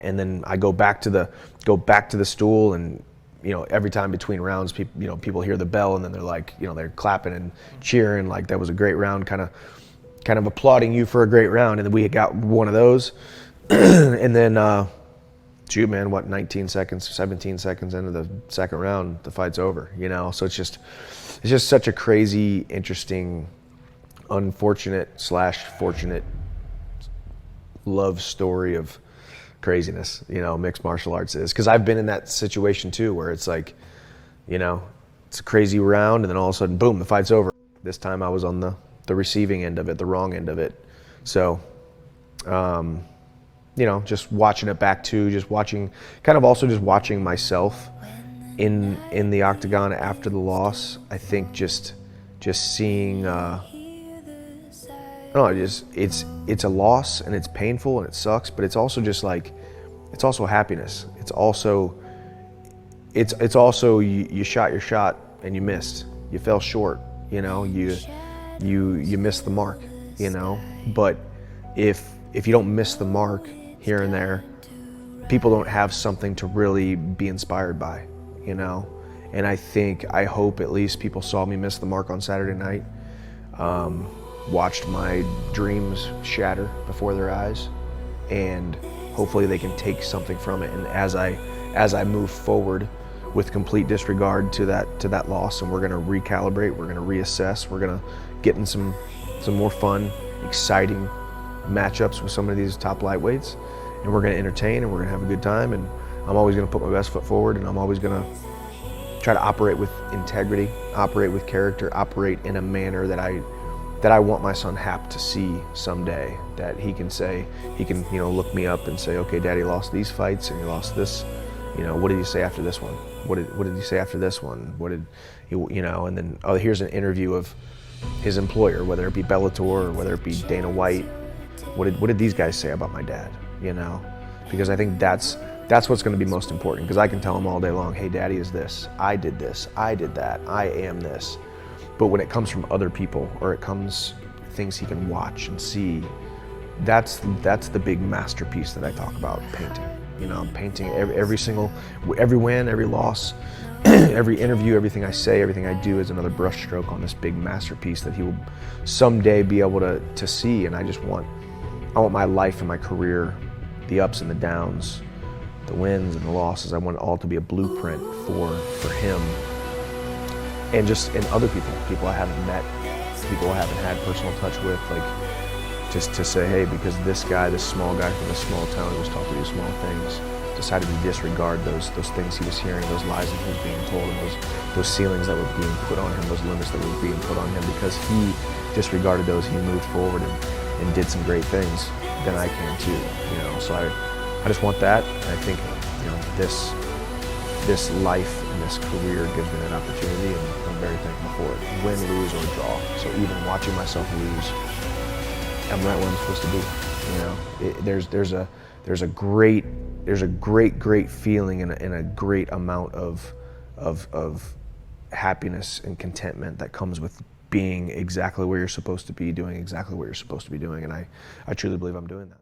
And then I go back to the stool, and every time between rounds, people hear the bell, and then they're like, they're clapping and cheering, like that was a great round, kind of applauding you for a great round. And then we got one of those, and then shoot, man, 19 seconds, 17 seconds into the second round, the fight's over. So it's just such a crazy, interesting, unfortunate / fortunate love story of craziness, mixed martial arts is. Because I've been in that situation too, where it's like, it's a crazy round, and then all of a sudden, boom, the fight's over. This time I was on the receiving end of it, the wrong end of it. So, just watching it back too, just watching myself in the octagon after the loss. I think just seeing, I don't know, it's a loss, and it's painful, and it sucks, but it's also just like, it's also happiness. It's also you shot your shot and you missed. You fell short, you missed the mark, But if you don't miss the mark here and there, people don't have something to really be inspired by, And I hope at least people saw me miss the mark on Saturday night. Watched my dreams shatter before their eyes, and hopefully they can take something from it. And as I move forward with complete disregard to that loss, and we're going to recalibrate, we're going to reassess, we're going to get in some more fun, exciting matchups with some of these top lightweights, and we're going to entertain, and we're going to have a good time. And I'm always going to put my best foot forward, and I'm always going to try to operate with integrity, operate with character, operate in a manner that I want my son Hap to see someday, that he can look me up and say, okay, Daddy lost these fights, and he lost this, what did he say after this one? What did he say after this one? What did he, and then, oh, here's an interview of his employer, whether it be Bellator or whether it be Dana White. What did these guys say about my dad? Because I think that's what's going to be most important, because I can tell him all day long, hey, Daddy is this, I did that, I am this. But when it comes from other people, or it comes things he can watch and see, that's the big masterpiece that I talk about, painting. I'm painting every win, every loss, every interview, everything I say, everything I do is another brushstroke on this big masterpiece that he will someday be able to see. And I want my life and my career, the ups and the downs, the wins and the losses, I want it all to be a blueprint for him. And other people I haven't met, people I haven't had personal touch with, like, just to say, hey, because this guy, this small guy from a small town who was taught to do small things, decided to disregard those things he was hearing, those lies that he was being told, and those ceilings that were being put on him, those limits that were being put on him, because he disregarded those, he moved forward and did some great things, then I can too, So I just want that, and I think, this life and this career gives me that opportunity, and I'm very thankful for it. Win, lose, or draw. So even watching myself lose, I'm right where I'm supposed to be. There's a great feeling and a great amount of happiness and contentment that comes with being exactly where you're supposed to be, doing exactly what you're supposed to be doing, and I truly believe I'm doing that.